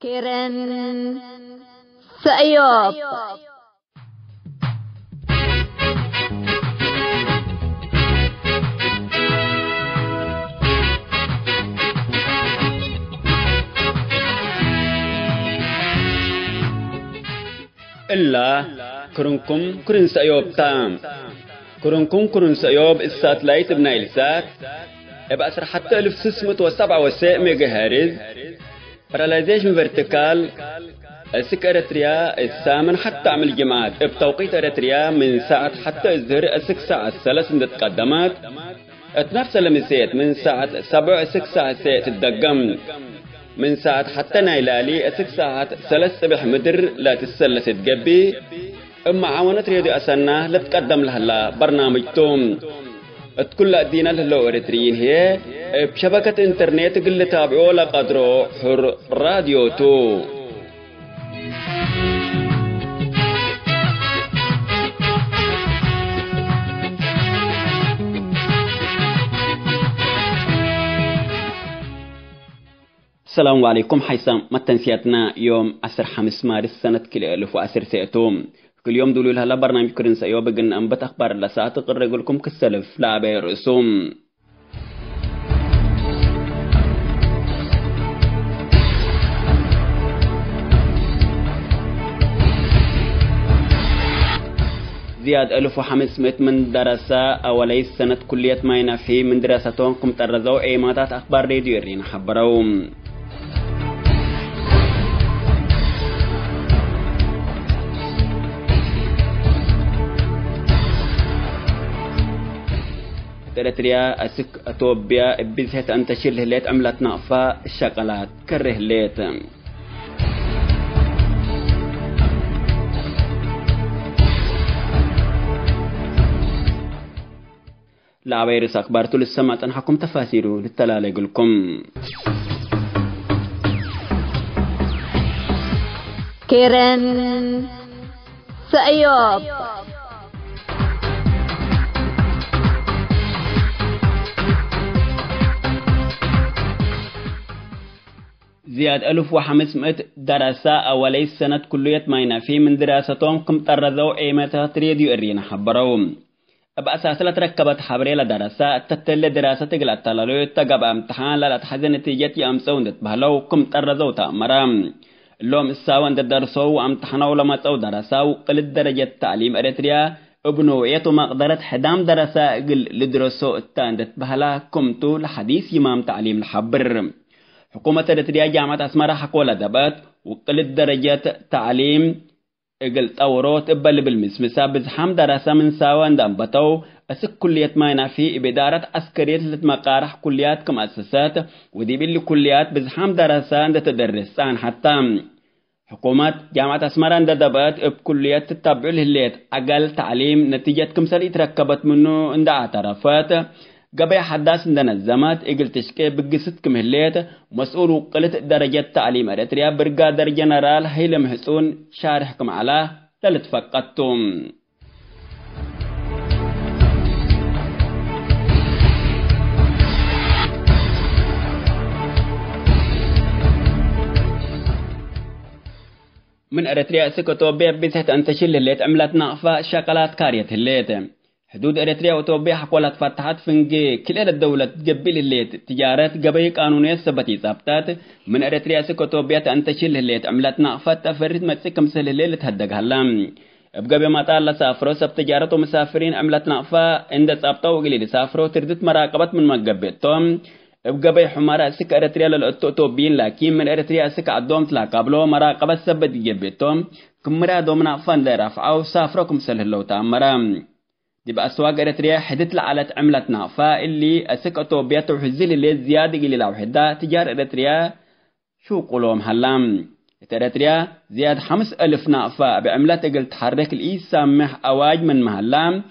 كيرن سأيوب إلا كرنكم كرن سأيوب تام كرنكم كرن سأيوب الساتلايت بنايل سات بأسر حتى 1607 ميجا هرتز براليزيشن فيرتيكال السك اريتريا الثامن حتى عمل جماعات بتوقيت اريتريا من ساعة حتى الظهر السك ساعة الثلاث من تقدمات اتنفس لمسيت من ساعة 7 السك ساعة تدقم من ساعة حتى نايلالي السك ساعة 3 صبح مدر لا تسلس تقبي اما عاونت رياضي اسنا لتقدم لها برنامج توم كل أدينا للو اريتريين هي بشبكة انترنت قل تابعوا لقدرو حر راديو تو السلام عليكم حيثم متنسياتنا يوم 15 مارس سنة كل 1010 سيئتهم كل يوم دولوا لها برنامج كرن سأيوب بقنا أنبت أخبار لساعة تقرر لكم كالسلف لعبة رسوم زياد 1500 من دراسة أولي سنة كلية ماينا في من دراستهم كم ترزوا إيماتات أخبار راديو إرين حبروم تريتريا أسك أتوبيا بزهت أن تشيل هليت عملت نقفة الشقلات كره هليت لا فيروس أخبار طول السماء تنحكم تفاسيره للتلالة يقولكم كيرن سأيوب زياد 1500 دراسة أولي سنة كلية ماينا في من دراستهم كم ترزوا إيمتها راديو إرينا حبروم بأساس تركبت حبري لدراسة تتل دراسة تقل التلالو تقب امتحان للتحز نتيجة أمسون دتبهلو كم ترزوا تأمرام اللوم الساوان درسوا امتحانوا لما تأو دراسة وقل درجة تعليم أريتريا ابنوية مقدرة حدام دراسة قل لدرسوا التان دتبهلا كمتو لحديث يمام تعليم الحبر حكومة أريتريا جامعة أسمرة حقولة دبات وقل درجة تعليم قلت أوروت بل بالمسمسة بزحام دراسة من ساوان دنبتو أسك كليات ماينا في بإدارة عسكرية لتمقارح كليات كمؤسسات ودي باللي كليات بزحام دراسة تدرسان حتى حكومة جامعة أسمرة دبات بكليات تتبع الهليت أقل تعليم نتيجة كمسال يتركبت منه عند اعترافات قبل حداث عندنا الزمات إقل تشكي بقصة كمهليت مسؤول وقلت درجة تعليم أريتريا برقادر جنرال هيلم حسون شارحكم على للتفقدتم من أريتريا سكوتوبيا بزهت أن تشيل الليت عملت نقفة شقلات كارية الليت حدود أريتريا وتوبيا حقولت فتحت فنجي كل الدولة تقبل الليت تجارات قبل قانونية سبتي ثابتات من أريتريا سكوتوبيا تنتشل الليت عملت نقفة تفرد متسكم سل الليل تهدق هلام بقبل ما طال سافروا سب تجارة ومسافرين عملت نقفة عند ثابتة وقليل سافروا تردت مراقبة من مقبتهم بقبل حمارة سك أريتريا للأتوبيين لكن من أريتريا سك عدوم تلاقبلوا مراقبة سبت جبتهم كمرا دوم نقفة لرفعوا سافركم سل اللو تأمرام دي بأسواق أريتريا حدت لعلت عملت نقفة اللي أسك أتوبيا تحزل اللي زيادة اللي لو حدا تجار أريتريا شو قولهم هلام أريتريا زياد 5000 نقفة بعملت قل تحرك الإيس سامح أواج من مهلام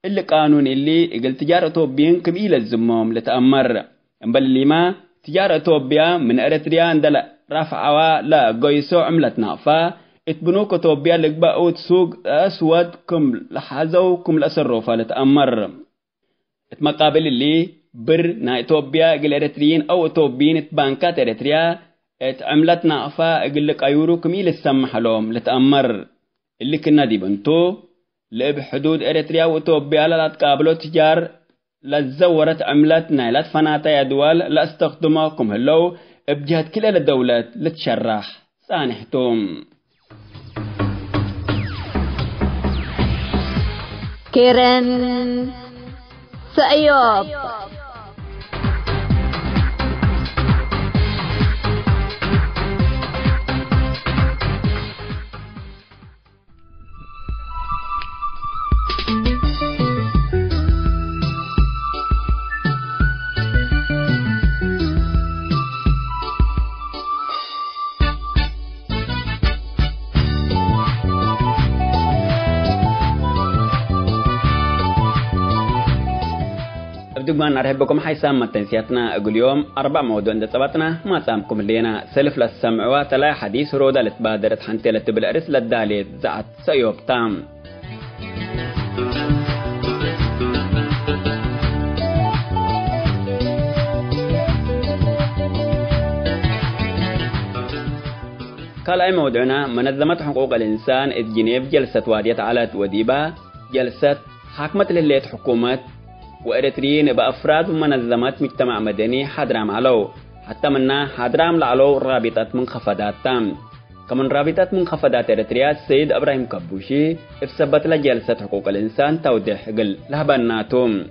اللي قانون اللي قل تجار أتوبيين كبيلة الزموم لتأمر بل اللي ما تجار أتوبيا من أريتريا عندلا رفعوا لا قيسو عملت نقفة اتبنوك توبيا لقبا تسوق أسود كم لحظو كم لأسروا لتأمر اتمقابل اللي بر نا توبيا قل إريتريين أو توبيين اتبانكات إريتريا عملتنا أفا أقلك أيورو كميل السمح لهم لتأمر اللي كنا دي بنتو لب حدود إريتريا وإثيوبيا لا تقابلوا تجار لزورت عملتنا لا تفناتا يا دول لا استخدموكم هلو بجهة كل الدولات لتشرح سانحتم كيرن سأيوب دقمان أرهبكم حيسام متنسياتنا أقول يوم 4 موضوع عند طبطنا ما سامكم لينا سلف للسمع تلا حديث رودا لتبادرت حنتي لتبلأرس للداليت زعت سيوب تام قال أي موضوعنا منظمة حقوق الإنسان إذ جنيف جلسة وادية على وديبة جلسة حكمة لليت حكومة وإريتريين بأفراد ومنظمات مجتمع مدني حضرام علو حتى منا حضرام لعلو رابطة منخفضات تام كمن رابطة منخفضات إريتريا السيد إبراهيم كبوشي افسبت لجلسة حقوق الإنسان توضيح قل لهبناتهم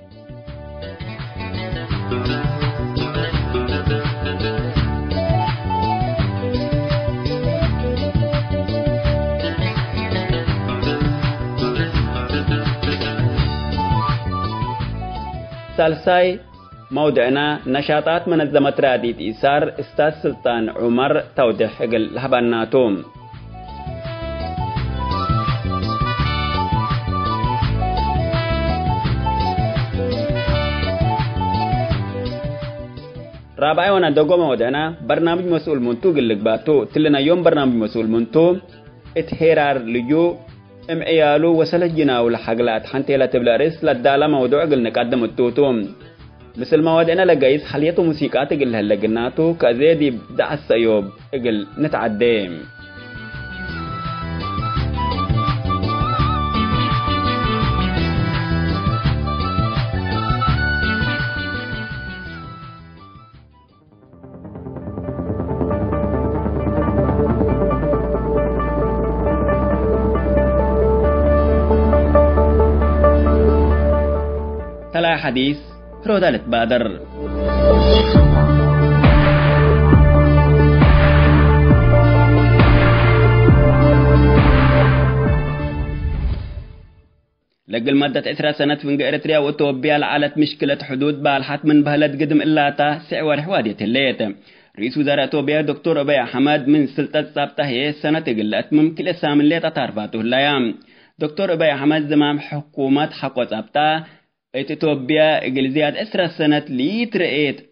ثالثاي موضعنا نشاطات منظمة راديت إيسار استاذ سلطان عمر توضيح قل لهبناتهم رابعي وانا دوغو موضعنا برنامج مسؤول منتو قلق باتو تلنا يوم برنامج مسؤول منتو اتهيرار لجو ام عيالو وسلجنا والحقلات حنتي لا تبلا رس لدالا موضوع قل نقدم التوتوم مثل موادنا لقايس حليتو موسيقات قل هلقناتو كزيدي دع السيوب قل نتعديم تلا حديث رودا لتبادر لقل مادة 10 سنة في إريتريا وإثيوبيا لعلت مشكلة حدود بالحات من بهلت قدم إلاتا سعور حوادية الليت رئيس وزراء إثيوبيا دكتور أبي أحمد من سلطة سابته هي سنة قلت ممكن السام الليت أتعرفاته اللايام دكتور أبي أحمد زمام حكومة حقوة سابته إثيوبيا إنجليزيات 10 سنة ليترئيت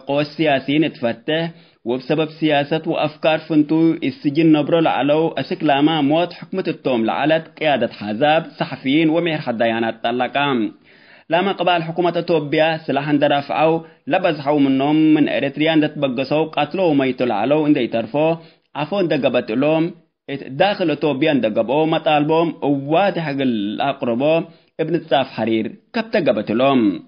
قوى السياسيين تفتح وبسبب سياسة وأفكار فنتو السجن نبرو لعلو أسكلاما موت حكمة التوم لعلت قيادة حزاب صحفيين ومير حديانات طلقام لما قبال حكومة إثيوبيا سلاحا درافعو لبزحو منهم من إريتريان دتبقصو قتلو ميتو لعلو اندي ترفو عفون دقبت لهم داخل إثيوبيا دقبو مطالبهم وواضح الأقربو ابن الصاف حرير كبت قبت لهم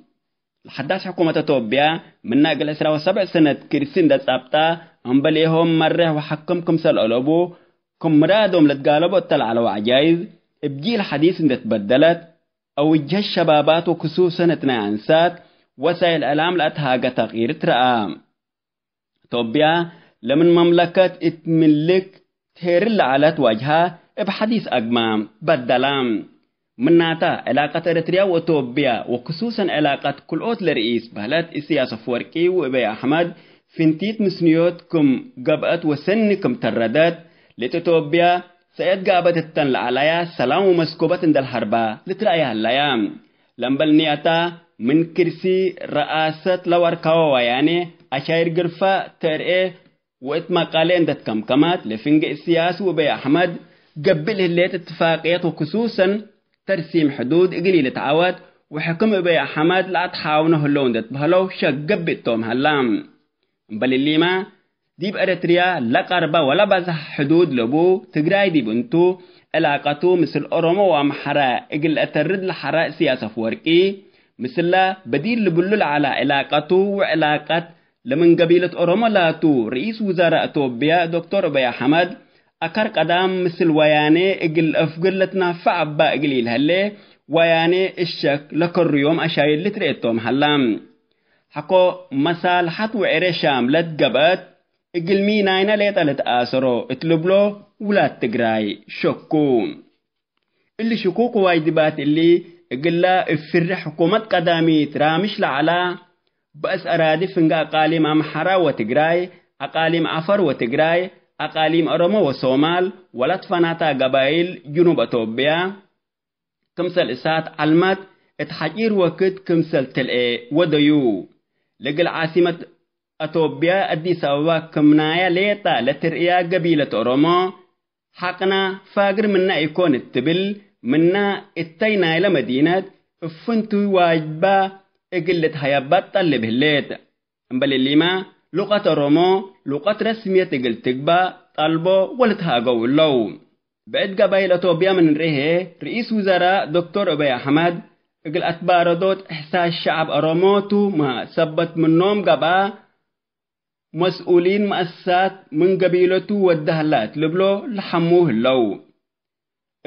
الحداث حكومة إثيوبيا من ناقل 7 سنة كرسين دا صابتا انبليهم مره وحكمكم سالقلبو كم مرادهم لتقالبوا التلعلو عجايز بجيل حديث دا تبدلت او وجه الشبابات وكسوسا تنانسات وسائل الأعلام لأتهاق تغيير ترآم إثيوبيا لمن مملكة اتملك تهير اللعالات وجهها بحديث أقمام بدلام مناتا علاقة إريتريا وإثيوبيا وخصوصا علاقة كل أوت لرئيس بهلات إسياس أفورقي وأبي أحمد فنتيت مسنيوتكم قبأت وسنكم تردات لإثيوبيا سيد قابت التن لعليا سلام ومسكوبة عند الحربة لترأيها الليام لنبل نياتا من كرسي رئاسة لوركاوا يعني أشاير قرفة ترئي وإتما قالين دات كمكمات لفنق إسياس وأبي أحمد قبله الليت اتفاقيات وخصوصا ترسيم حدود قليلة عواد وحكم أبي أحمد لا تحاونه اللون دت بهلو شقب التوم هلام بل اللي ما ديب أريتريا لقربة ولا بزح حدود لبو تجراي ديب انتو علاقته مثل أورومو ومحرا إقل أترد لحراء سياسة فوركي مثل بديل لبلل على علاقته وعلاقات لمن قبيلة أورومو لاتو رئيس وزراء توبيا دكتور أبي أحمد أكر قدام مثل وياني إقل أفقلتنا فعبا إقليل هالي وياني الشك لكل يوم أشايل لتريتهم هلام حقو مسالحات وعرشام لتقبت إقل ميناينا ليتالت آسرو اتلبلو ولاد تقراي شكو اللي شكوك وايدبات اللي إقل لا افر حكومة قدامي ترامش لعلا بأس أرادي فنقا أقاليم أمحرا وتقراي أقاليم عفر وتقراي أقاليم أرمو وصومال ولد فناتا قبائل جنوب أتوبيا كمسل إسات علمت اتحجير وكت كمسل تلقى وديو لقل عاصمة أتوبيا أديس أبابا كمنايا ليتا لترئيا قبيلة أرمو حقنا فاقر منا يكون التبل منا التينا إلى مدينة فنتو واجبا إقلت هيابات طلب هليت بل اللي ما لغة رومو لغة رسمية تقل تقبا طلبو ولتهاقو اللو بعد قبائل أتوبيا من ريه رئيس وزراء دكتور أبي أحمد إقل أتبار دوت إحساس شعب أروموتو ما سبت منهم قبا مسؤولين مؤسسات من قبيلته والدهلات لبلو لحموه اللو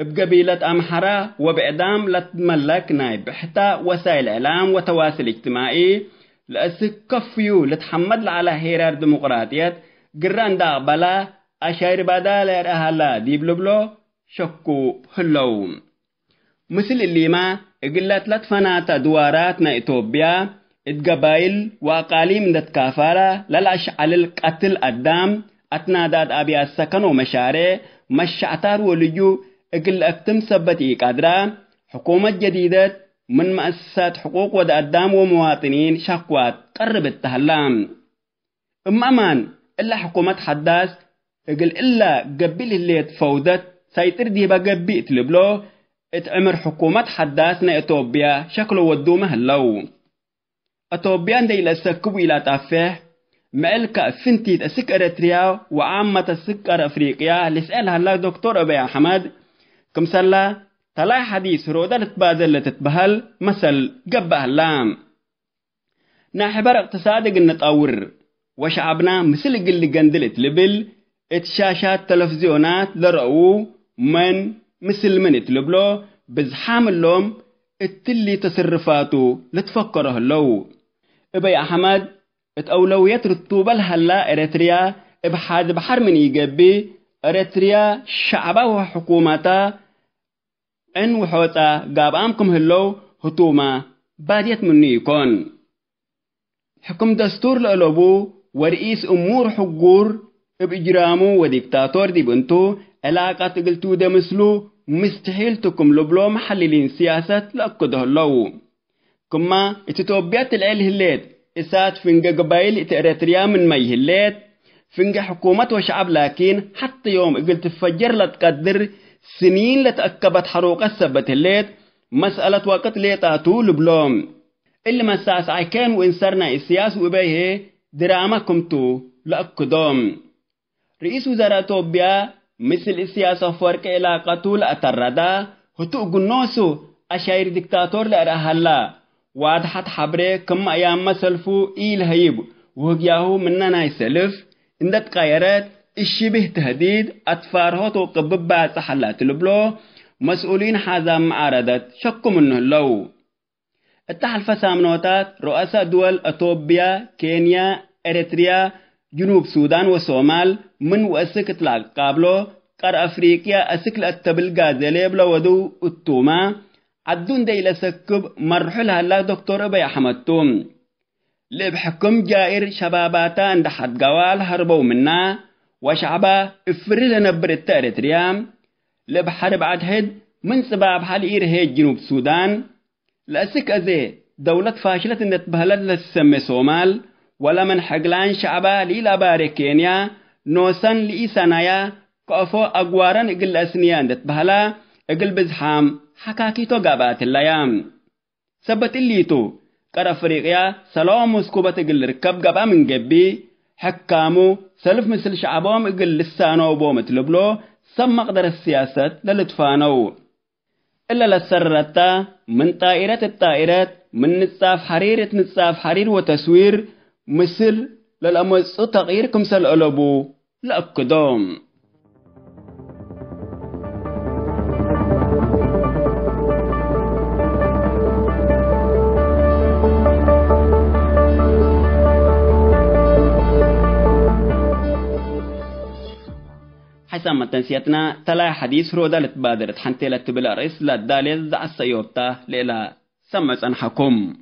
بقبيلة أمحرا وبإعدام لتملك نايب حتى وسائل إعلام وتواصل اجتماعي لأسك كفيو لتحمد على هيرار ديمقراطيات قران دا بلا أشاير بدال أهلا ديب لبلو شكو هلو مثل اللي ما قلت لتفناتا دواراتنا إتوبيا اتقبايل وأقاليم دت كافارة للاش على القتل الدام أتنادات أبي السكن ومشاري مشعتار ولجو اقل اكتم سبتي قادرة حكومة جديدة من مؤسسات حقوق ودقدام ومواطنين شقوات قرب التهلام امان الا حكومة حداث اقل الا قبل اللي تفودت سيطر ديبا قبي اتلبلو اتعمر حكومة حداثنا اتوبيا شكله ودومه اللو اتوبيان دي لسكبو الى تافه مالك فنتيت اسك اريتريا وعامة السكر افريقيا لسألها الله دكتور أبي أحمد كم سلا تلاي حديث رودا لتبادل لتتبهل مثل قبه اللام ناحبر اقتصادي نتطور وشعبنا مثل قل قندلت لبل اتشاشات تلفزيونات لرأو من مثل من اتلبلو بزحام اللوم اتلي تصرفاتو لتفكره اللو ابي أحمد اتأولويات رتوبة الهلا اريتريا ابحاد بحر من يقبي اريتريا شعبه وحكومته ان وحوتا قاب امكم هلو هتوما باديت مني يكون حكم دستور لألوبو ورئيس امور حقور باجرامو وديكتاتور دي بنتو علاقة قلتو ده مثلو مستحيل تكم لبلو محللين سياسة لأكده اللو كما اتتوبيات العيل هليت إسات فنجا قبائل اتأريتريا من مي هليت فنجا حكومة وشعب لكن حتى يوم قلت تفجر لتقدر سنين لتأكبت حروق السبت الليت مسألة وقت ليتاتو لبلوم اللي مساس عيكان وإنسرنا السياس وبيه دراما كمتو لأكدوم رئيس وزراء توبيا مثل السياسة فرق علاقته لأتردا هتو قنوسو أشاير ديكتاتور لأرهلا وادحت حبري كم أيام مسلفو إيل هيب وهجياهو مننا يسلف اندت قيرات الشبه تهديد أطفاره توقب بعد سحلات لبلو مسؤولين حازم معارضة شكوا منه اللو التحالف سامنوتات رؤساء دول أتوبيا كينيا إريتريا جنوب سودان وصومال من وأسك اطلاق قابلو قار أفريقيا أسكل التبل غازيلي بلو ودو التوما عدون دي لسكب مرحلها الله دكتور أبي أحمد توم لبحكم جائر شباباتا اندحت قوال هربو منا وشعبا افرد نبر التاريتريام لبحرب عدهد من سباب حال إيرهيج جنوب سودان لأسك أزي دولة فاشلة نتبهلت لتسمي صومال ولا من حقلان شعبا ليلا باري كينيا نوسان لإيسانايا كأفو أقواران اقل أسنيان نتبهلا اقل بزحام حكاكيتو قابات الليام سبت الليتو قرى فريقيا سلام مسكوبة اقل ركب قبا من قبي حكامو سلف مثل شعبهم اقل لسانو بومت لبلو سم مقدر السياسة للتفانو إلا لسررتا من طائرة الطائرات من نصاف حرير وتصوير مثل للأمس تغيير كمسل ألبو لأكدوم حسب ما تنسيتنا تلا حديث رودا لتبادرت حنتي لتبلا رئيس للداليز زع السيوبتا لإلا سمت أنحكم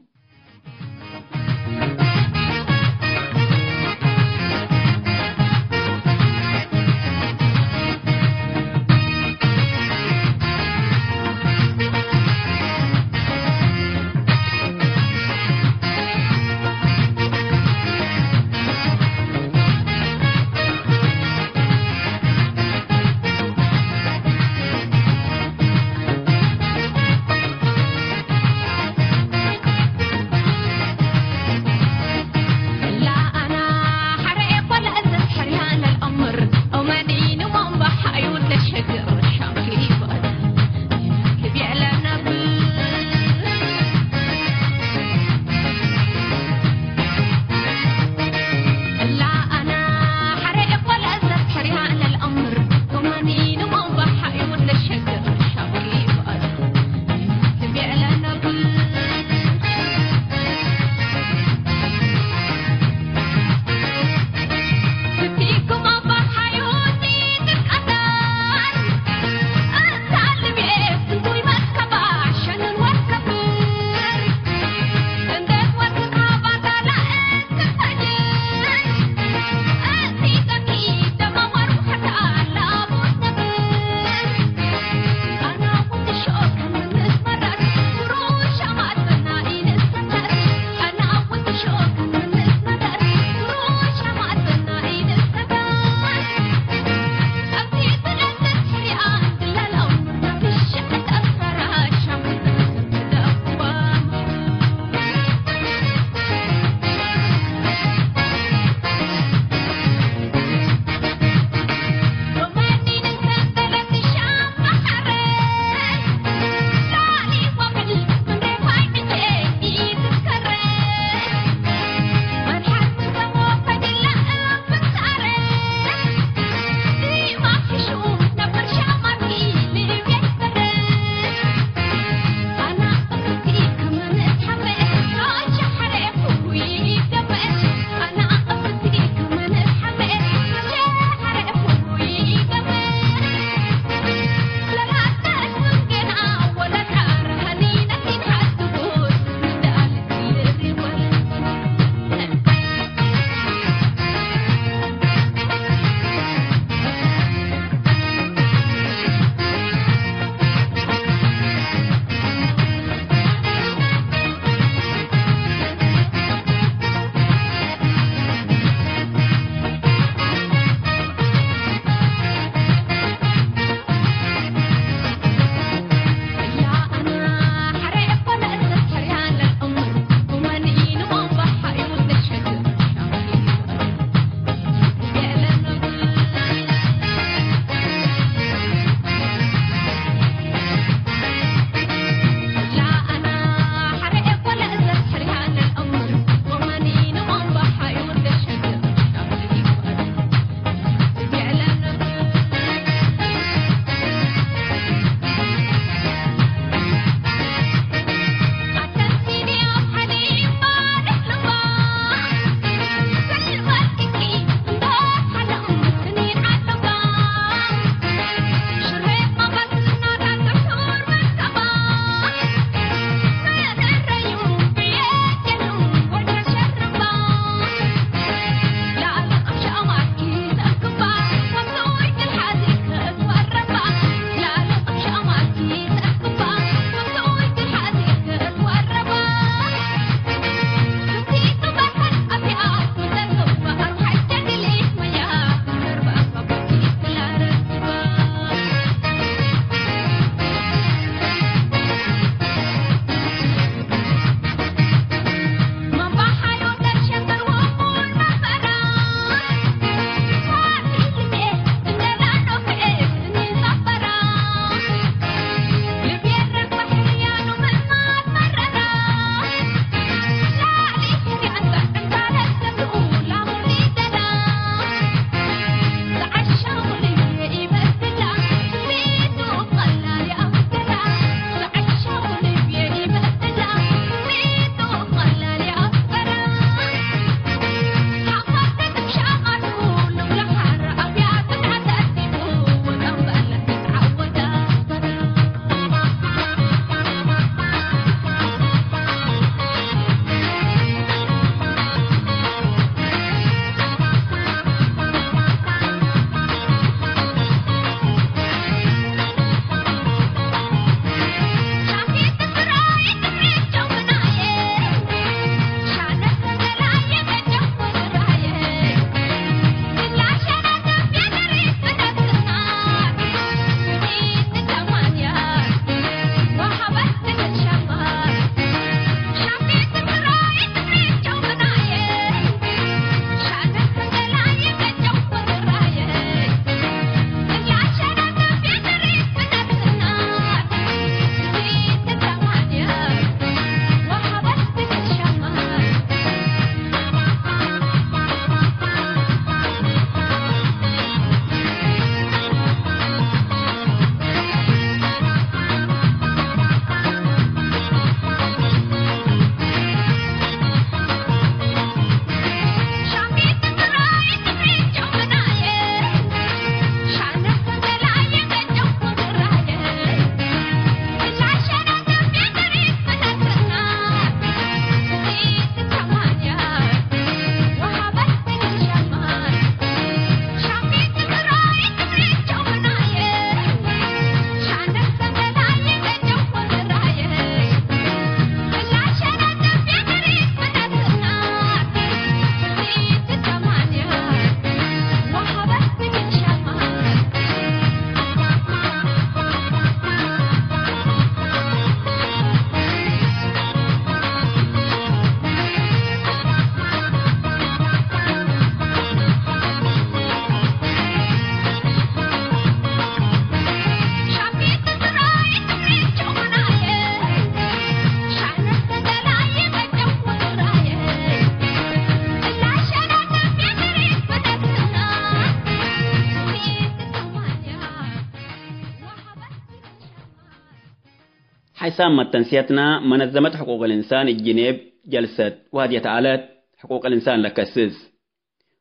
حيسام تنسيتنا منظمة حقوق الإنسان الجنيب جلسة وهدية عالات حقوق الإنسان لكسس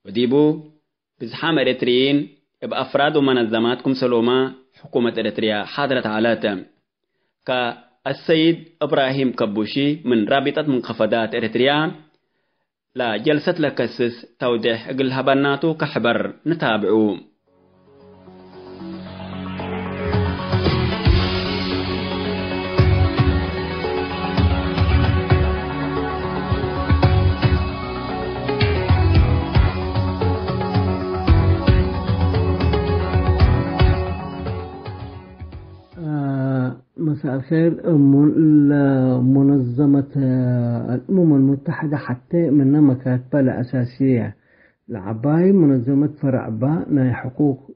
وديبو بزحام إريتريين بأفراد ومنظماتكم سلوما حكومة إريتريا حاضرة عالاتا كالسيد إبراهيم كبوشي من رابطة منخفضات إريتريا لا جلسة لكسس توضيح أقل هبناتو كحبر نتابعو. مساء الخير. منظمة الأمم المتحدة حتى منها مكاتبة الأساسية لعباي منظمة فرع باء ناي حقوق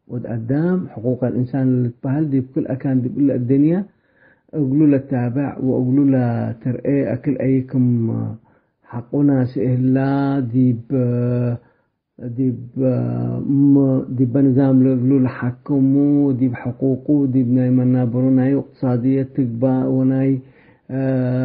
وتقدم حقوق الإنسان اللي تبهل دي بكل أكان دي بكل الدنيا أقولوا له تابع وأقولوا له ترقي أكل أيكم حقنا سئلا دي بنظام لغلو لحكمو دي بحقوقو دي بناي منابرو ناي اقتصادية تقبا وناي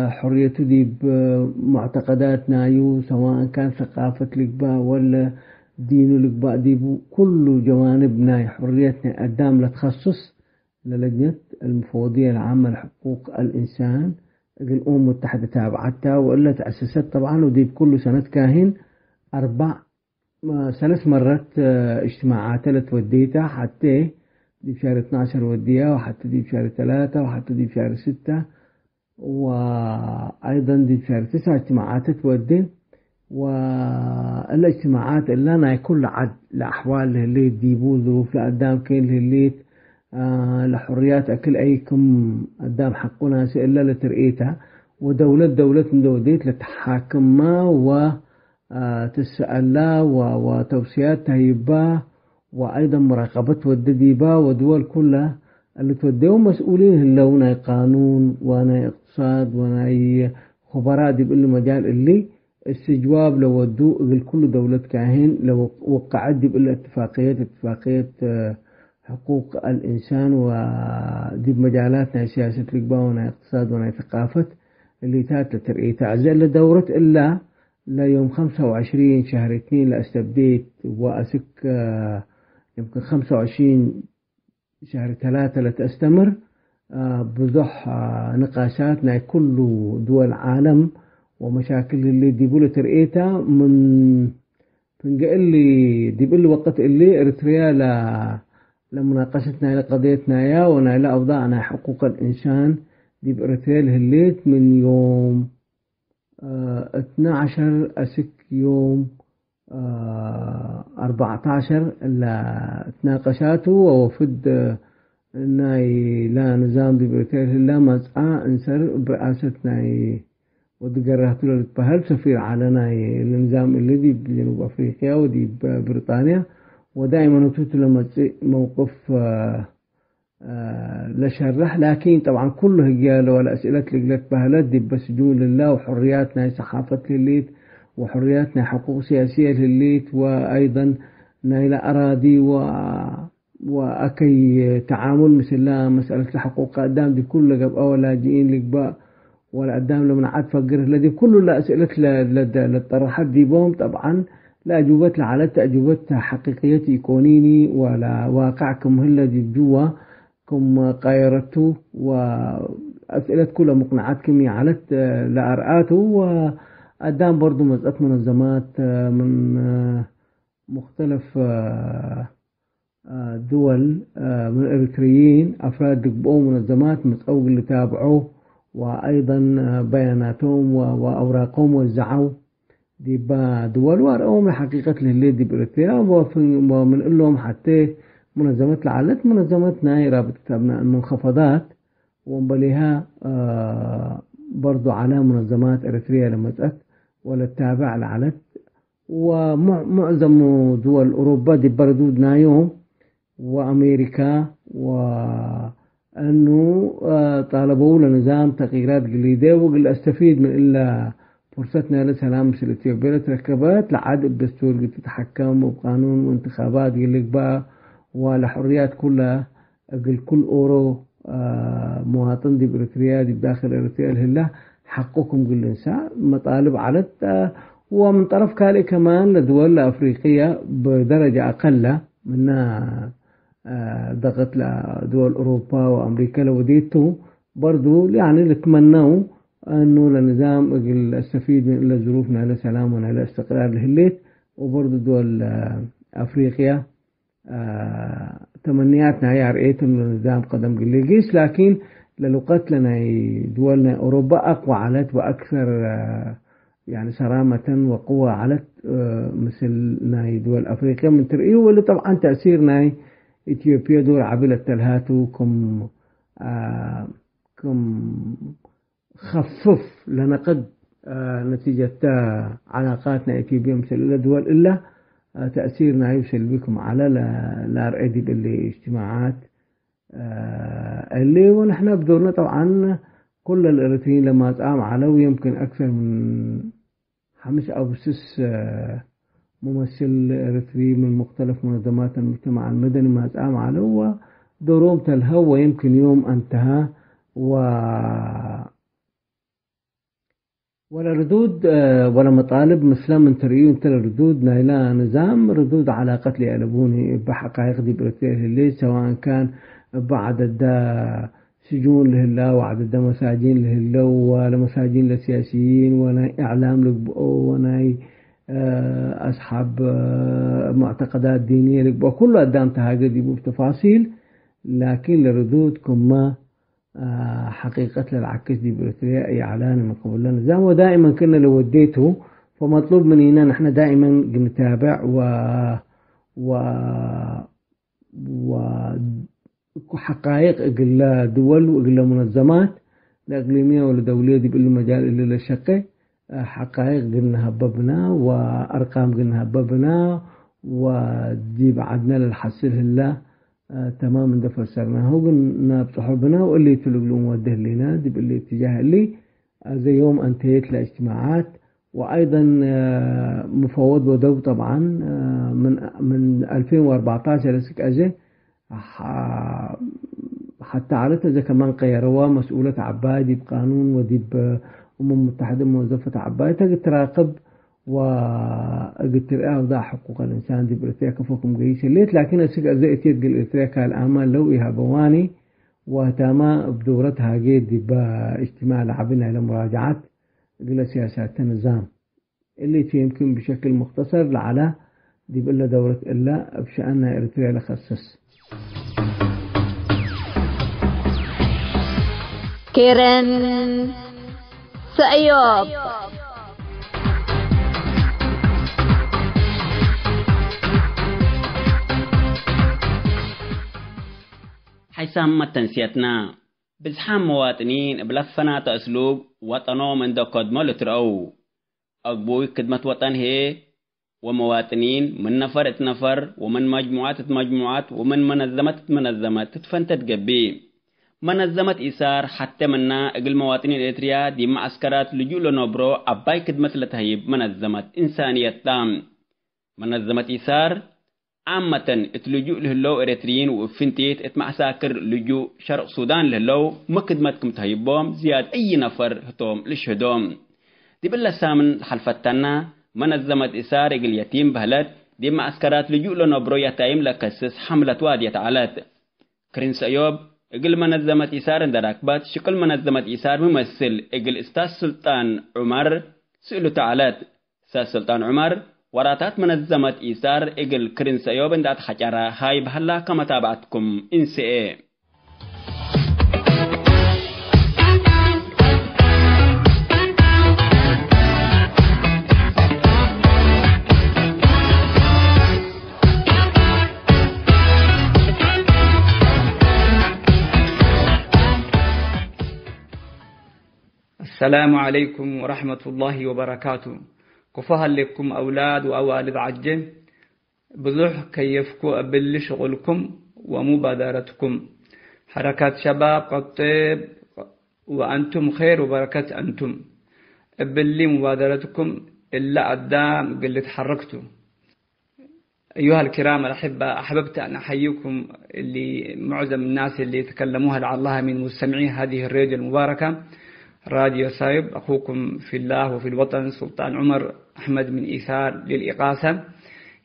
حريته دي بمعتقدات نايو سواء كان ثقافة لقبا ولا دينو لقبا دي كل جوانب ناي حريتنا قدام لتخصص للجنة المفوضية العامة لحقوق الإنسان الأمم المتحدة تابعتها وإلا تأسست طبعا ودي بكل سنة كاهن 3 مرات اجتماعات وديتها حتى دي بشهر 12 وديها وحتى دي بشهر 3 وحتى دي بشهر 6 وأيضا دي بشهر 9 اجتماعات تودي والاجتماعات اللي أنا كل عد لأحوال اللي ديبو ظروف لقدام كين اللي لحريات أكل أيكم قدام حقنا إلا لترقيتها ودولة من دولت لتحاكم ما تسأل لا وتوصيات تهيبا وأيضا مراقبة ودديبا ودول كلها اللي توديهم مسؤولين هلونا قانون وانا اقتصاد وانا خبراء دي بقول مجال اللي استجواب لو ودو كل دولة كاهن لو وقعت دي بقول اتفاقية حقوق الإنسان ودي بمجالاتنا سياسة لقبا وانا اقتصاد وانا ثقافة اللي تات لترقية تعزل لدورة إلا ليوم 25 شهر 2 لأستبديت وأسك يمكن 25 شهر 3 لتستمر بضح نقاشاتنا كل دول العالم ومشاكل اللي ديبولة ترقيتها من اللي ديبول وقت اللي إريتريا لمناقشتنا لقضيتنا يا ونايل أوضاعنا حقوق الإنسان دي بإريتريا الهليت من يوم 12 أسك يوم 14 تناقشاته ووفد ناي لا نظام ببريتير لا مزعى انسر برئاسة ناي ودقرهت له البهل سفير على ناي النظام الذي بجنوب أفريقيا ودي بريطانيا ودائما نتوت لما موقف لشرح لكن طبعا كله هجال ولا أسئلة لقلت بهلات دي بسجون لله وحرياتنا صحافة لليت وحرياتنا حقوق سياسية لليت وأيضا نايل أراضي وأكي تعامل مثل مسألة الحقوق قدام دي كل قبقى ولا لاجئين لقباء ولا قدام لمن عاد فقره لدي كله لا أسئلة للطرحات دي بهم طبعا لا أجوبت لعلت أجوبتها حقيقية يكونيني ولا واقعكم هلا دي جوا كم قايرته وأسئلة كلها مقنعات كمية علت لأرآته وقدام برضو مسألة منظمات من مختلف دول من الإريتريين أفراد دقبوا منظمات مسؤول اللي تابعوه وأيضا بياناتهم وأوراقهم وزعوا دي دول وارقوهم لحقيقة اللي دي بإريتريا ومن لهم حتى منظمات العالت منظمتنا رابطة أبناء المنخفضات ومبليها برضو على منظمات إريتريا لمسألة ولا التابع العالت ومعظم دول أوروبا دي بردو نايوم وأمريكا وأنه طالبوا لنظام تغييرات جديدة وقل أستفيد من إلا فرصتنا لسلام مثل إثيوبيا تركبات لعاد الدستور تتحكم وقانون وانتخابات قلق بقى ولحريات كلها قل كل أورو مواطن دي بإريتريا دي بداخل إريتريا الهلا حقكم كل إنسان مطالب على ومن طرف كالي كمان لدول أفريقية بدرجة أقل منها ضغط لدول أوروبا وأمريكا لو ديتو برضو يعني نتمنوا أنه لنظام يستفيد من ظروفنا لسلامنا لاستقرار الهليت وبرضو دول أفريقيا تمنياتنا هي رأيتهم لنظام قدم قليقيس لكن للوقت لنا دولنا أوروبا أقوى علت وأكثر يعني صرامة وقوة علت مثل ناي دول أفريقيا من ترئيه واللي طبعا تأثير ناي إثيوبيا دول عبيلة تلهاتو كم خفف لنقد نتيجة علاقاتنا إثيوبيا مثل الدول إلا تأثيرنا يوصل بكم على لا رأيدي باللي اجتماعات اللي ونحن بدورنا طبعا كل الإريتريين لما تقام على ويمكن أكثر من 5 أو 6 ممثل إريتري من مختلف منظمات المجتمع المدني ما تقام على ودورهم تلهو ويمكن يوم انتهى ولا ردود ولا مطالب مثل من تريون تل ردود نايلا نظام ردود على قتل ألبوني بحقائق دي بريتير اللي سواء كان بعدد سجون لهلا وعدد مساجين لهلا ولا مساجين للسياسيين ولا إعلام ولا أصحاب معتقدات دينية وكل قدام تهاجد بتفاصيل لكن لردودكم ما حقيقة للعكس دي بريتريا إعلان من قبل النظام ودائما كنا لو وديته فمطلوب مننا نحن دائما نتابع حقائق إقلا دول وإقلا منظمات الإقليمية والدولية دي بالمجال مجال اللي للشقة حقائق قلنا هببنا وأرقام قلنا هببنا ودي بعدنا للحسل هلا تماما ده فسرناه قلنا بصحبنا واللي تلقلوا موده لنا دي باللي اتجاه اللي زي يوم انتهيت لاجتماعات وأيضا مفوض ودو طبعا من 2014 لسك أجي حتى عالتها زي كمان قيروا مسؤولة عبادي بقانون ودي بأمم متحدة موظفة عبادي تراقب وقلت ترقى وضع حقوق الإنسان دي بريتريا كفوكم قيسي الليت لكن السك أزي اتيت قل إريتريا كالآمال لو إيها بواني وتاما بدورتها قيد دي باجتماع لعبنا إلى مراجعات قل سياسات النظام اللي يمكن بشكل مختصر لعلى دي بإلا دورة إلا بشأنها إريتريا لخصص كيرن سأيوب حيسام متنسيتنا بزحام مواطنين بلفنا أسلوب وطنو من دو قدمة لترأو أقبوي خدمة وطن هي ومواطنين من نفر اتنفر ومن مجموعات ومن منظمات تتفنتت قبي منظمة إيسار حتى منا أقل مواطنين إريتريا دي معسكرات لجوء لنبرو أباي خدمة لتهيب منظمة إنسانية تام منظمة إيسار عامة اتلجوء لهلو إريتريين وفنتيت اتمعساكر لجوء شرق سودان لهلو مخدمتكم تهيبهم زياد أي نفر هتوم لشهدوم دي بالله سامن حلفتنا منظمة إيسار إقل يتيم بهلت دي معسكرات لجوء لنبرو يتايم لكسس حملة وادية علات كرين سأيوب إقل منظمة إيسار اندراكبات شكل منظمة إيسار ممثل إقل استاذ سلطان عمر سئلو تعالات استاذ سلطان عمر وراتات منظمة إيسار إقل كرين سأيوب اندات حجارة هاي بهلا كما تابعتكم إنسي السلام عليكم ورحمة الله وبركاته كفها لكم أولاد وأوالد عجل بضح كيفكم أبل شغلكم ومبادرتكم حركات شباب قطيب وأنتم خير وبركة أنتم أبل مبادرتكم إلا قدام قلت حركتوا أيها الكرام الأحبة، أحببت أن أحييكم اللي معظم الناس اللي يتكلموها لعلها من مستمعي هذه الراديو المباركة، راديو سايب. أخوكم في الله وفي الوطن سلطان عمر أحمد من إيثار للإقاصة.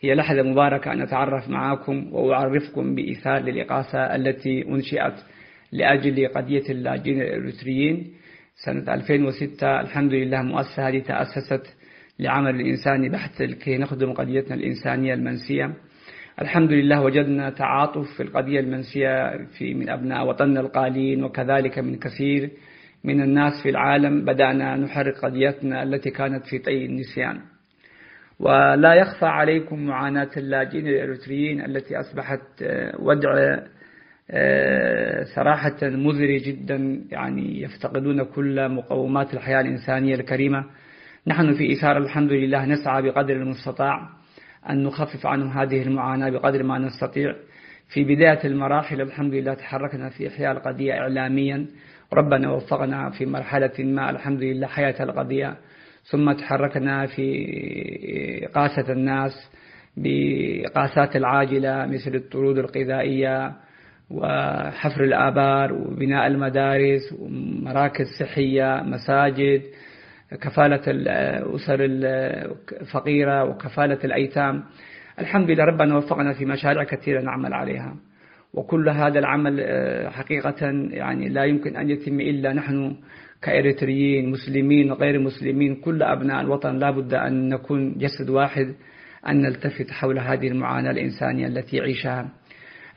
هي لحظة مباركة أن أتعرف معكم وأعرفكم بإيثار للإقاصة التي أنشئت لأجل قضية اللاجئين الإريتريين سنة 2006. الحمد لله مؤسسة هذه تأسست لعمل الإنساني بحت لكي نخدم قضيتنا الإنسانية المنسية. الحمد لله وجدنا تعاطف في القضية المنسية من أبناء وطننا القالين، وكذلك من كثير من الناس في العالم. بدأنا نحرك قضيتنا التي كانت في طي النسيان. ولا يخفى عليكم معاناة اللاجئين الإريتريين التي أصبحت وضع صراحة مزري جدا، يعني يفتقدون كل مقومات الحياة الإنسانية الكريمة. نحن في إيثار الحمد لله نسعى بقدر المستطاع أن نخفف عنهم هذه المعاناة بقدر ما نستطيع. في بداية المراحل الحمد لله تحركنا في إحياء القضية إعلاميا، ربنا وفقنا في مرحلة ما الحمد لله حياة القضية، ثم تحركنا في إقاسة الناس بإقاسات العاجلة مثل الطرود الغذائية وحفر الآبار وبناء المدارس ومراكز صحية، مساجد، كفالة الأسر الفقيرة وكفالة الأيتام. الحمد لله ربنا وفقنا في مشاريع كثيرة نعمل عليها، وكل هذا العمل حقيقة يعني لا يمكن أن يتم إلا نحن كإريتريين مسلمين وغير مسلمين، كل أبناء الوطن لا بد أن نكون جسد واحد، أن نلتفت حول هذه المعاناة الإنسانية التي يعيشها.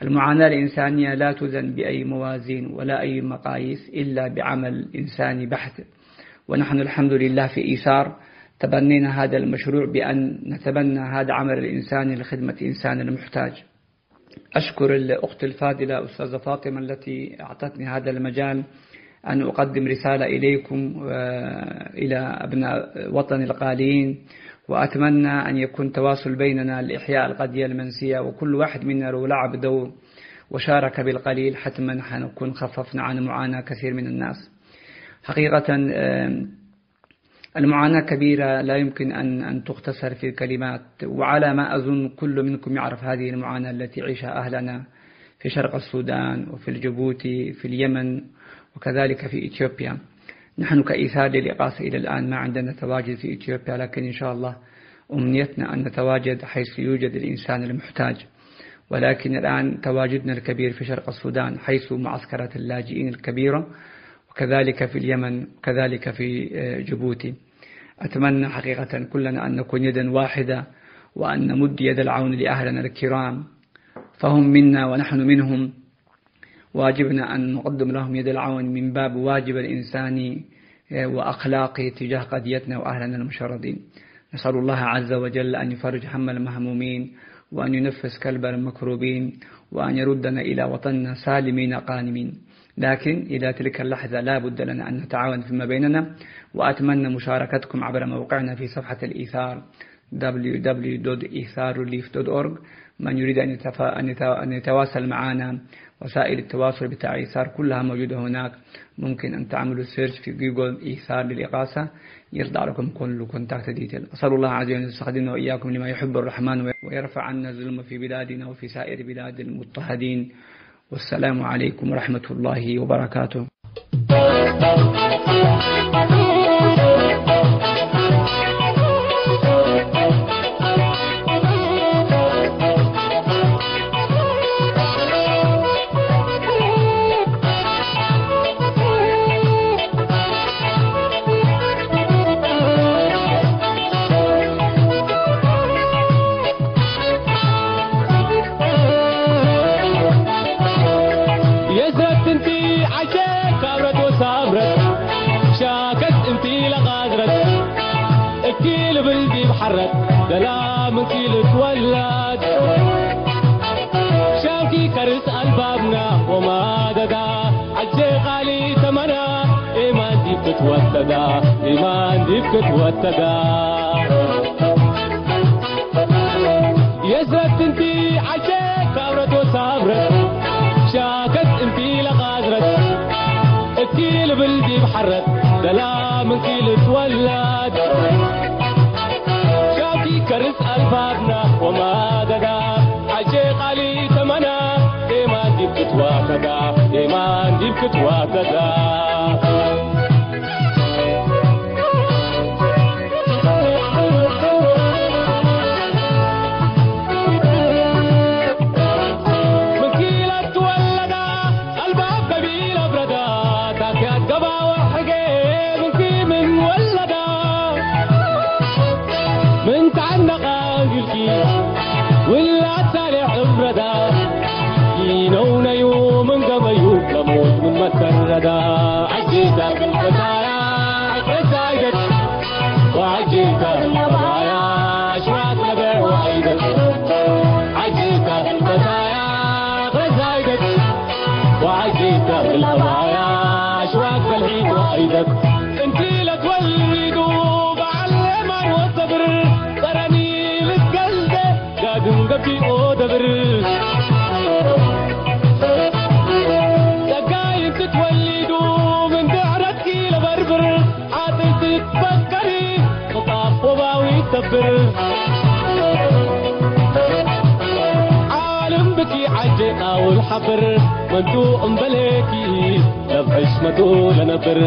المعاناة الإنسانية لا توزن بأي موازين ولا أي مقاييس إلا بعمل إنساني بحت. ونحن الحمد لله في إيثار تبنينا هذا المشروع بأن نتبنى هذا عمل الإنساني لخدمة إنسان المحتاج. أشكر الأخت الفاضلة أستاذة فاطمة التي أعطتني هذا المجال أن أقدم رسالة إليكم إلى أبناء وطن القالين، وأتمنى أن يكون تواصل بيننا لإحياء القضية المنسية، وكل واحد منا لو لعب دور وشارك بالقليل حتما حنكون خففنا عن معاناة كثير من الناس. حقيقة المعاناة كبيرة لا يمكن أن تختصر في الكلمات، وعلى ما أظن كل منكم يعرف هذه المعاناة التي يعيشها أهلنا في شرق السودان وفي الجيبوتي في اليمن وكذلك في إثيوبيا. نحن كإيثار للإقاصة إلى الآن ما عندنا تواجد في إثيوبيا، لكن إن شاء الله أمنيتنا أن نتواجد حيث يوجد الإنسان المحتاج. ولكن الآن تواجدنا الكبير في شرق السودان حيث معسكرات اللاجئين الكبيرة، وكذلك في اليمن وكذلك في جيبوتي. أتمنى حقيقة كلنا أن نكون يدا واحدة، وأن نمد يد العون لأهلنا الكرام، فهم منا ونحن منهم. واجبنا أن نقدم لهم يد العون من باب واجب الإنساني وأخلاقي تجاه قضيتنا وأهلنا المشردين. نسأل الله عز وجل أن يفرج هم المهمومين، وأن ينفس كلب المكروبين، وأن يردنا إلى وطننا سالمين قانمين. لكن إلى تلك اللحظة لا بد لنا أن نتعاون فيما بيننا. وأتمنى مشاركتكم عبر موقعنا في صفحة الإيثار www.etharrelief.org. من يريد أن يتواصل معنا، وسائل التواصل بتاع إيثار كلها موجودة هناك. ممكن أن تعملوا سيرش في جوجل إيثار للإقاصة، يرضى لكم كل كونتاكت ديتيل. أسأل الله عز وجل أن يستخدمنا وإياكم لما يحب الرحمن، ويرفع عنا الظلم في بلادنا وفي سائر بلاد المضطهدين. والسلام عليكم ورحمة الله وبركاته. دلا من كيل تولد شاوكي كرس البابنا وما ددا عجي قالي تمنا إيمان دي بتتوتدا إيمان دي بتتوتدا يزرت انتي عجي كابرت وصابرت شاكت انتي لغازرت الكيل بلدي بحرت دلا من كيل تولد كرس البابنا وما دقا كتواتدا إيمان دي كتواتدا عجيت البدايا عجيت وعجيت البدايا أشواك لبع وعيدك عجيت البدايا عجيت وعجيت البدايا أشواك بالعيد وعيدك انتي لتولدوا بعلم عن والصبر تراني للقلب قادم قبي ودبر عالم بكي عجقا والحبر منتو امبليكي لبعش مدو لنبر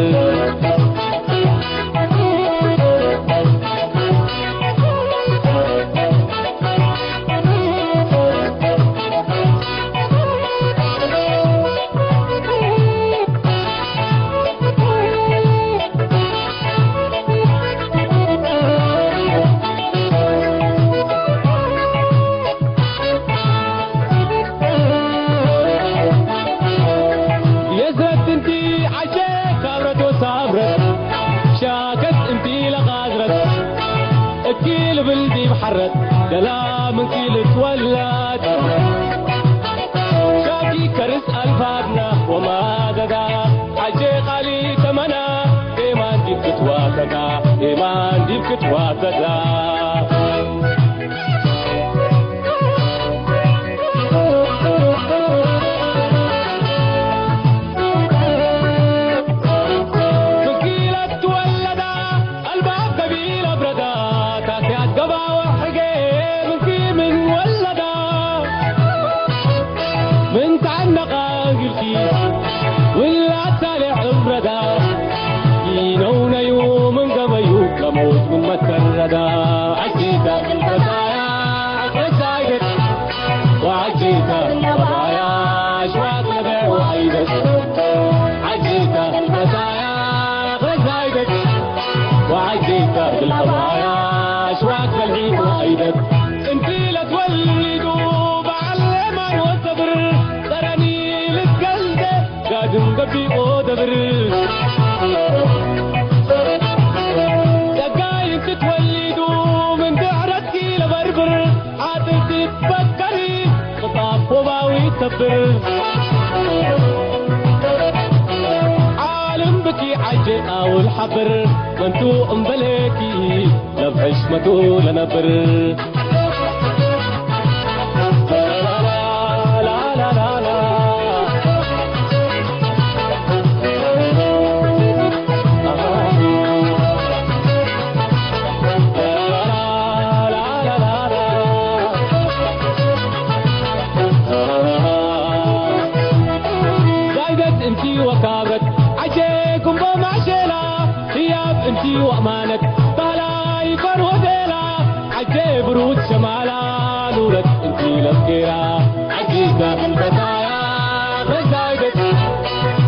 دلا من كيل تولد شاكي كرس الفادنا وما ددا عجي قالي تمنا إيمان دي كتواتدا إيمان دي كتواتدا عجيت البدايا عجيت وعجيت البدايا أشواك لبع وعيدك عجيت البدايا عجيت وعجيت البدايا أشواك بالعيد وعيدك انتي لتولدوا بعلم عن والصبر تراني للقلب قادم قبي ودبر عالم بكي عجقا والحبر منتو امبليكي لبعش مدو لنبر وأمانك طلاي فروديلا عجيب رود شمالا نورك انتي لفكيرا عجيت البدايا غزايدك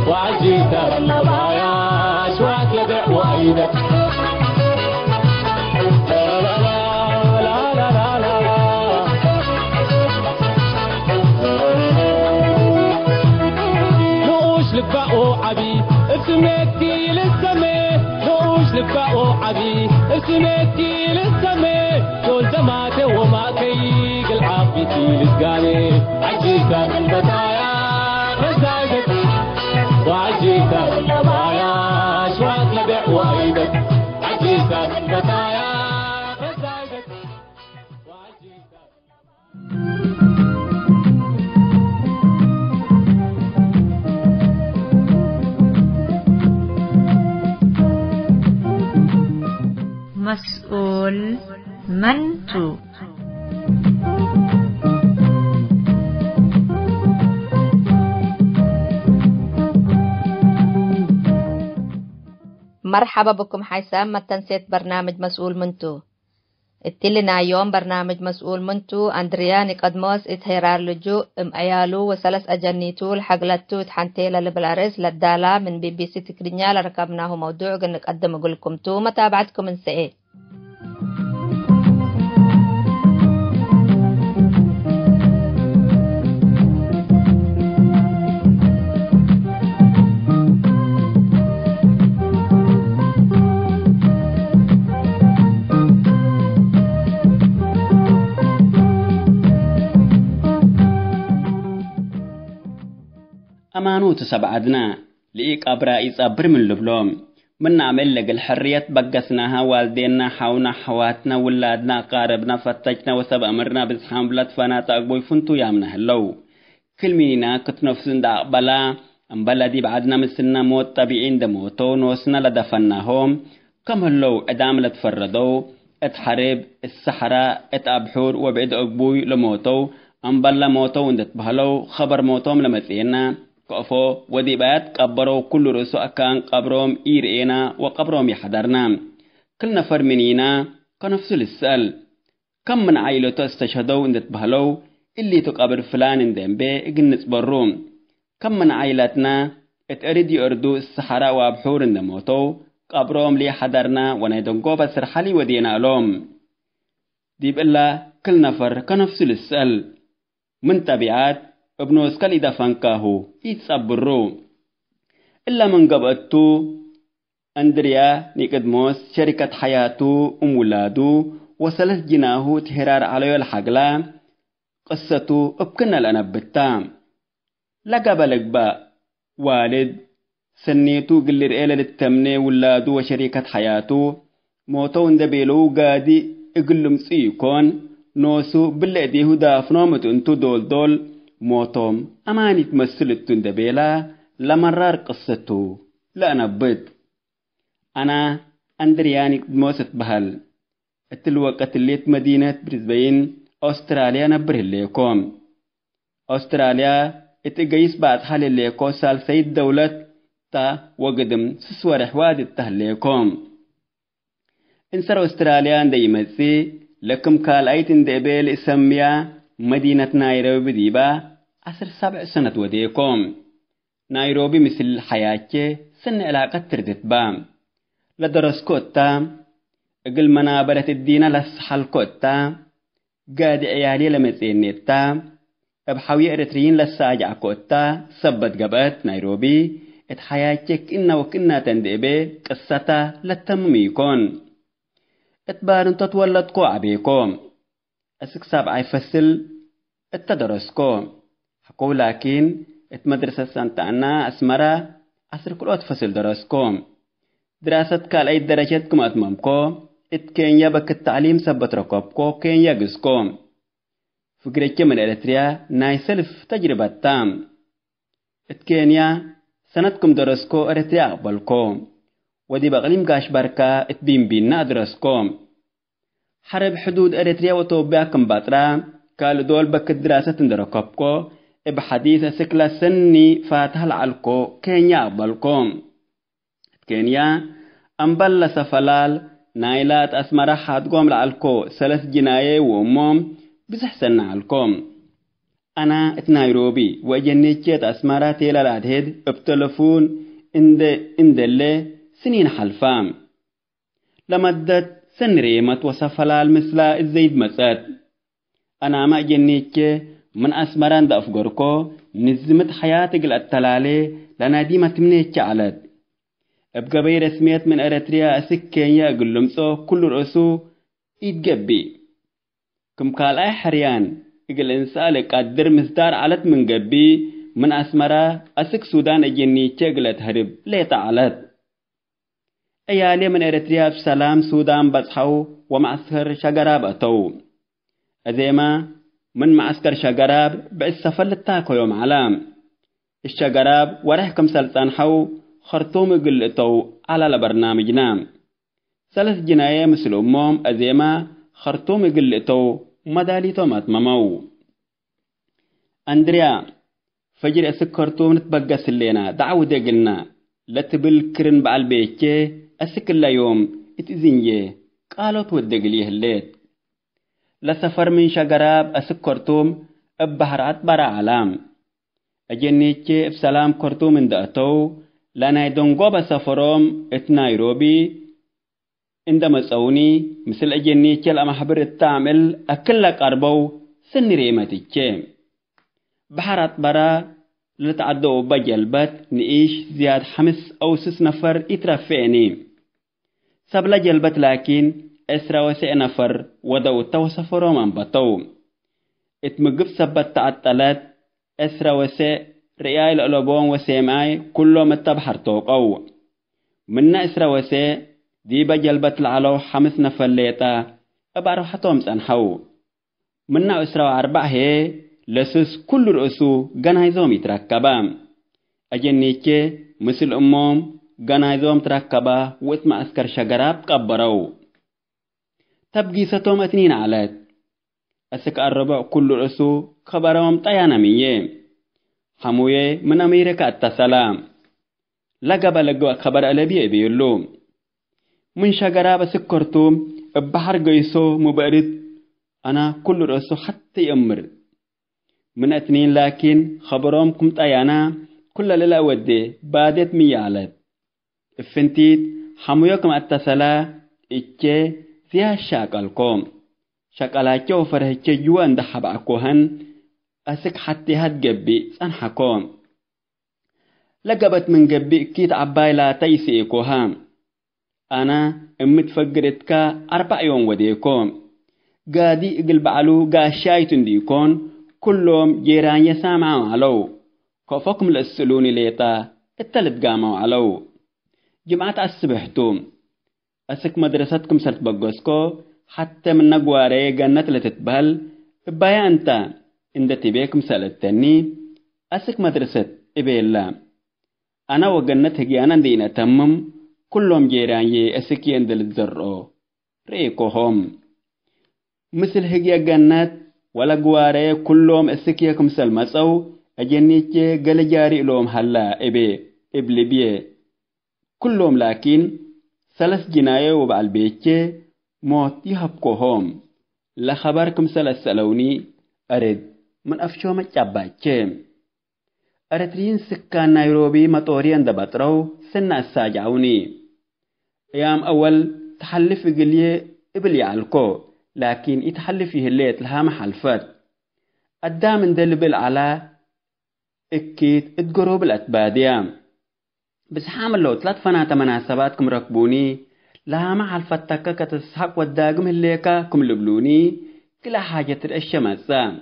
وعجيت البدايا أشواك لبع وعيدك نوش لبقوا عبي اسمتي للسمي لبقوا عبي اسمتي للسمي دول زماتي وما كيق العافيتي لسقاني عجيت البدايا غزايدك وعجيت البدايا أشواك لبع وعيدك عجيت البدايا غزايدك وعجيت مسؤول منتو مرحبا بكم حيثما ما تنسيت برنامج مسؤول منتو. اتلنا يوم برنامج مسؤول منتو أندريا نيقدموس اتهيرار لجو ايالو وثلاث أجنيتو الحقلتو اتحنتيلا لبلارس للدالا من BBC تكرينيا لركبناه موضوع نقدم لكم تو متابعتكم من سئي. أمانو تسبعدنا لإيك أبرائيس أبر من لبلوم من نعمل لك الحرية بقسناها والدينا حاونا حواتنا ولادنا قاربنا فتجنا وسب أمرنا بزحام بلاد فانا تأقبوي فنتو يامنا هلو كل مينا كتنفسن دا أقبلا أم بلدي بعدنا مسلنا موت طبيعين دموتو نوسنا لدفناهم كم هلو أدام لتفردو اتحرب السحراء اتأبحور وبعد أقبوي لموتو أم بلا موتو وندت بهلو خبر موتوم لمسينا كأفو وديبات قبروا كل رسو أكان قبروم إيرئينا وقبروم يحضرنا كل نفر منينا كنفس السأل كم من عائلته استشهدوا اندت بهلو اللي تقبر فلان اندن بي اجنس بروم كم من عائلتنا اتأردي أردو السحراء وابحور اندموتو قبروم لي حضرنا ونيدنقو بسرحالي ودينا لهم ديب الله كل نفر كنفس السأل من تبعات ابنو اسكالي دفنكاهو يتصبرو إلا من قبأتو أندريا نيقدموس شركة حياتو ولادو وثلاث جناهو تهرار عليو الحقلا قصتو ابكنا الأنبتام لقبلك با والد سنيتو قلر إيلا للتمني ولادو وشركة حياتو موتو اندبيلو قادي اقلم سيكون نوسو باللعديهو دافنومت انتو دول موتوم أماني تمثلت تندبيلا لمرار قصته لا نبد أنا أندرياني موسط بهال الوقت اللي مدينة بريسبين أستراليا نبره ليكم أستراليا اتقيس بعد حال الليكو سال سيد دولة تا وقدم سسور حواد التهليكم انسر أستراليا اندي مزي لكم كال ايتن دبيل اسميا مدينة نيروبي ديبا 7 سنة وديكم نيروبي مثل الحياة سن علاقة تردت بام لدرس كوتا اقل منابرة الدين لسحل كوتا قاد عيالي لمزينيتا ابحاوي ارتريين لساجع كوتا سبت قبات نيروبي اتحياتك إنا وكنا تندئبي قصتا لتمميكون اتبارن تتولدكو عبيكم اسكساب عيفسل التدرسكو حقو لكن اتمدرسة سانتانا اسمرا عصر كلوت فصل درسكم دراسة كال اي درجاتكم اتمامكو اتكينيا بك التعليم سبت ركوبكو كينيا قسكم فكريكي من اريتريا ناي سلف تجربة تام اتكينيا سنتكم درسكو اريتريا اقبلكم ودي بغليم قاش بركة اتبين بينا درسكم حرب حدود اريتريا وتوبياكم باترا قالوا دول بك الدراسة تندركبكو بحديث سكلا سني فاتها العلكو كينيا بالكم كينيا أمبلا سفلال نايلات أسمرا حادقوم العلكو 3 جناية وأموم بسحسن علكم أنا اتنايروبي وجنيتشيت أسمرا تيلا العدهد بتلفون اندلي سنين حلفام لمدت سنريمت وسفلال مثلا الزيد مسات أنا ما جنيتش من أسمران دا أفقركو نزمت حياتك التلالي لنا دي ما تمنيتش علد ابقى بي رسميات من أريتريا أسك كينيا قلمسو كل رأسو يتقبي كم قال أي حريان يقل إنسالك قدر مصدار علت من قبي من أسمرا أسك سودان جنيتش قلت هرب ليت علد أيالي من أريتريا بسلام سودان بصحو ومعسكر شقراب أتو أذيما من معسكر شقراب بأسفل التاكو يوم علام الشقراب ورحكم سلطان حو خرطوم قلتو على البرنامجنا 3 جناية مثل أمهم أذيما خرطوم قلتو مداليتو ماتممو أندريا فجر أسك خرطوم نتبقى سلينا دعوة قلنا لتبل كرن بعالبيكي أسكل يوم اتزنيه قالوا تودقليه الليت لسفر من شجراب أسكرتوم بحرات برا علام أجنيتشي بسلام كرتو من دأتو لنا يدنقو بسفروم نيروبي عندما تسوني مثل أجنيتشي لما حبر التعمل أكلك أربو سن ريمتيتشي بحرات برا لتعدو بجلبت نعيش زياد 5 أو 6 نفر يترفعني سبلا جلبت لكن أسرى وسع نفر ودو تو سفروم أنبطو اتمقف سبت تعطلت أسرى وسع رياي الألبون وسيماي كلهم التبحر توقو من أسرى وسع ديبا جلبت العلو 5 نفر ليتا أبارو حتوم سنحو من أسرى 4 هي لسوس كل رؤسو غنايزوم يتركبا أجنيكي مثل أموم غنايزوم تركبا واتما أسكر شجراب قبرو تبقي ستوم 2 علات أسك الربع كل رؤسو خبروم طيانا ميه حمويه من أمريكا التسلام لقب لقوا خبر ألبيه بيقولو من شجراب سكرتوم بحر قيسو مبارد أنا كل رؤسو حتى يأمر من 2 لكن خبرهم كمت أيانا كل للا ودي بادت ميالت الفنتيت حمويكم التسلا إتشي فيها شاقلكم شاقلاتشو فرهتشي جوان دحب عكوهن أسك حتى هتجبي سنحكم لقبت من جبي كيت عباي لا تيسيكوهام أنا متفقرتك 4 يوم وديكم قادي اقلب علو قاشايتن ديكون كلهم جيران يسامعوا علو كفكم الأسلوني ليتا التلت قاموا علو جمعة السبحتوم أسك مدرستكم سرت بقوسكو حتى من نقواري جنة لتتبهل بايا أنت إن تبيكم سألتني أسك مدرست إبيلا أنا وجنة هجيانا دينا تمم كلهم جيران أسك يندل الزرعو ريكوهم مثل هجيا جنة ولا قواري كلهم أسكيكم سلمسو أجنيتي قل جاري لهم هلا إبلي كلهم لكن 3 جناية وبعل بيتي موت يهبكوهم لا خبركم 3 سلوني أرد من أفشوم الجباتي أردرين سكان نيروبي مطوريان دبطرو سنة الساجعوني أيام أول تحلف قليه إبلي عالكو لكن يتحل فيه الليت لها محلفات قدام ندلبل على اكيد اتقروب الاتبادية بس حامل لو 3 فنات مناسباتكم ركبوني لها محلفات تكا كتسحق وداقم الليكا كم لبلوني كلا حاجة ترأشى مسا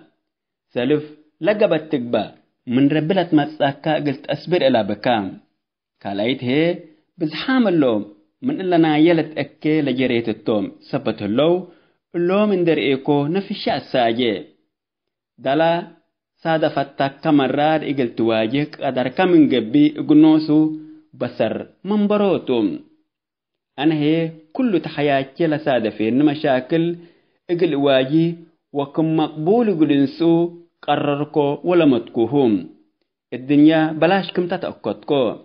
سلف لقبت تقبا من ربلت مساكا قلت أسبر إلى بكام كالايت هي بس حامل لو من إلا نايلت أكي لجريت التوم سبت اللو اللو من در إيكو نفشا الساجي دالا سادة فتاك كمرار إقل تواجه قدر كمن قبي إقنوسو بسر من بروتوم أنا هي كل تحياتي لسادة فين مشاكل إقل واجي وكم مقبول إقلنسو قرركو ولا متكوهم الدنيا بلاشكم تتأكدكو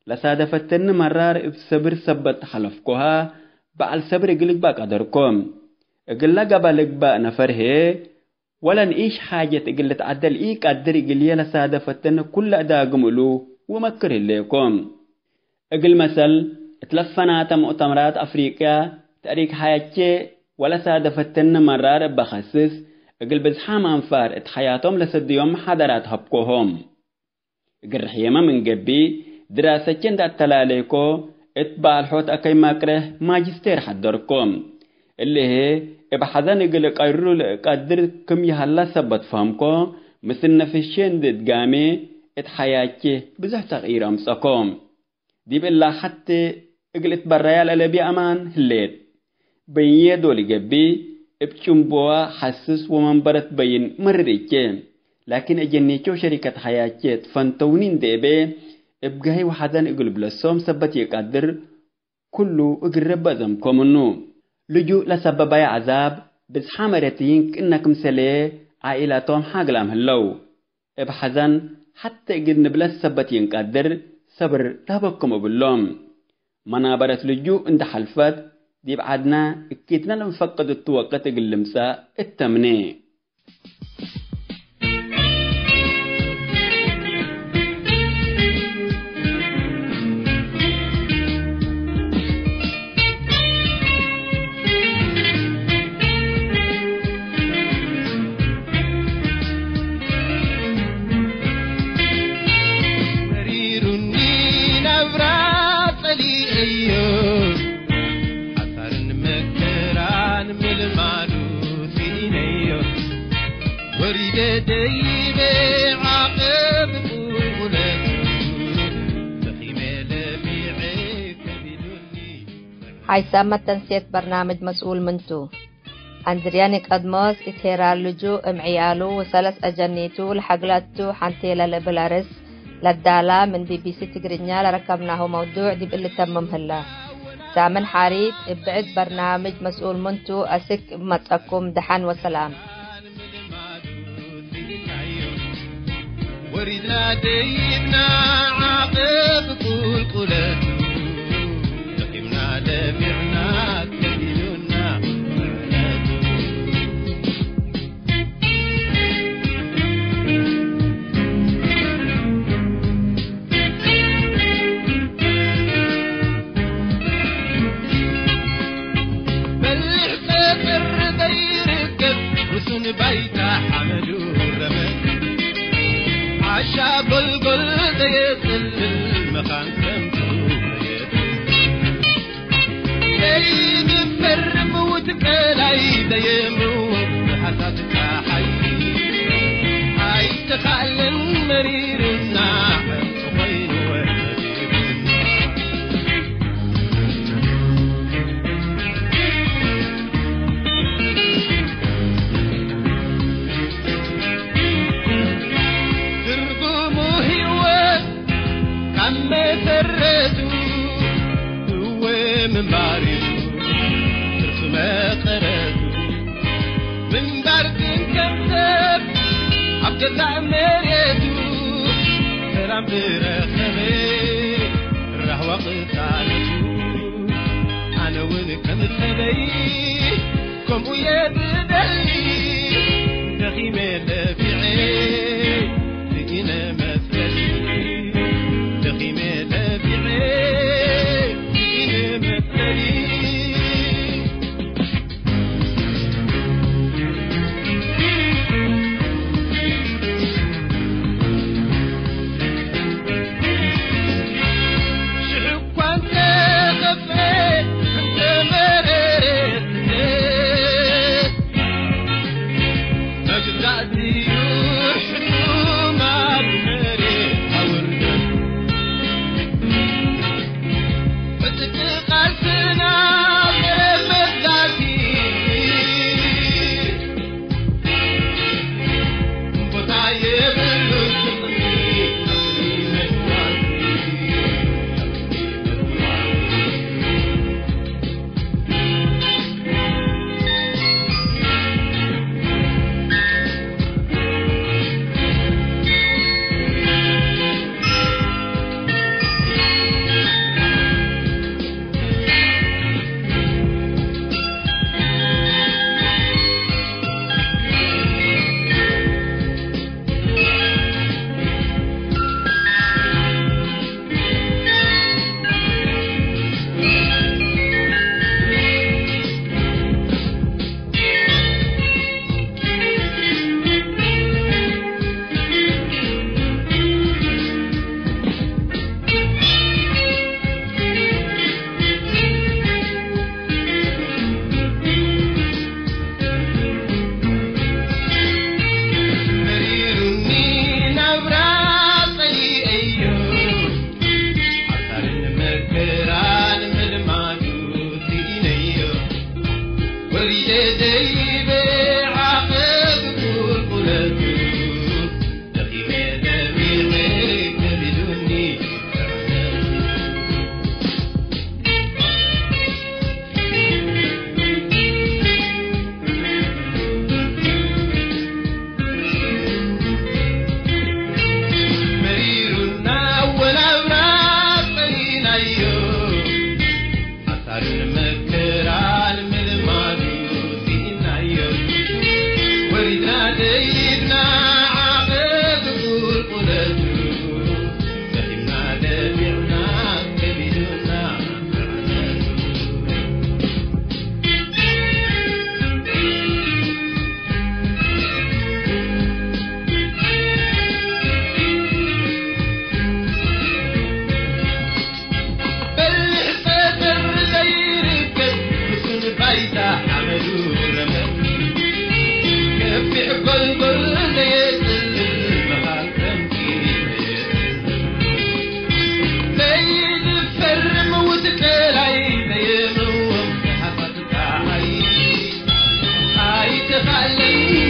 لسادة فتن مرار بسبر سبت حلفكوها بعل سبر إقلق باك قدركم إقل قبلك با نفره ولا نعيش حاجة إقل تعدل إيك قدر إقل يلا سادة فتن كل أداقم له ومكر لكم إقل مثل اتلفنات مؤتمرات أفريقيا تاريخ حياتي ولا سادة فتن مرار بخصص إقل بزحام أنفار اتحياتهم لسد يوم حضرات هبكوهم إقل رحيما من قبي دراسة جند التلاليكو اتبع الحوت أكي ماكره ماجستير حدركم اللي هي ابحثان يقول قيرو قدر كم يهلا سبت فهمكو مثل نفسين دقامي اتحياتي بزح تغيير امسكم دي بالله حتى اقلت بريال الابي امان هليت بينيه دولي قبي ابتشمبوا حسس ومنبرت بين مرريكي لكن اجنيكو شركة حياتي فانتونين ديبي ابقاي وحدان اقل بلسوم سبت يقدر كله اقرب بزمكم النو لجوء لسبب عذاب بس حامرتين كأنكم سليه عائلاتهم حاقلام هلو ابحزن حتى قد نبلس سبتين قدر صبر لابكم باللوم منابرة لجو انت حلفات دي بعدنا اكيتنا نفقد التوقت اللمساء التمني حيثما تنسيت برنامج مسؤول منتو أندرياني قدموس إتهرار لجو عيالو وثلاث أجنيتو لحقلاتو حانتيلا لبلارس للدالة من BBC تقرينيا لركبناه موضوع دي بقلة تمم هلا سامن حاريت ابعد برنامج مسؤول منتو أسك متأكم دحان وسلام وريدنا ديبنا عاقب كل قلتو تقيمنا دافعنا كبيرنا بيتا حمدو رمك عشا قلقل ديقل المخان كمتو ديني فرم وتكلاي ديمو بحساتك حي حي تخلن مرير الناحل وخين وحدير مسرتو هو من باريو رسمة قراتو من باردين كمتب عبد الله مريتو كلام برخبي راح وقت عالتو أنا ونكم خبي كم ويد دلي دخيمة لفعي لقينا مثلي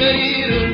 مرير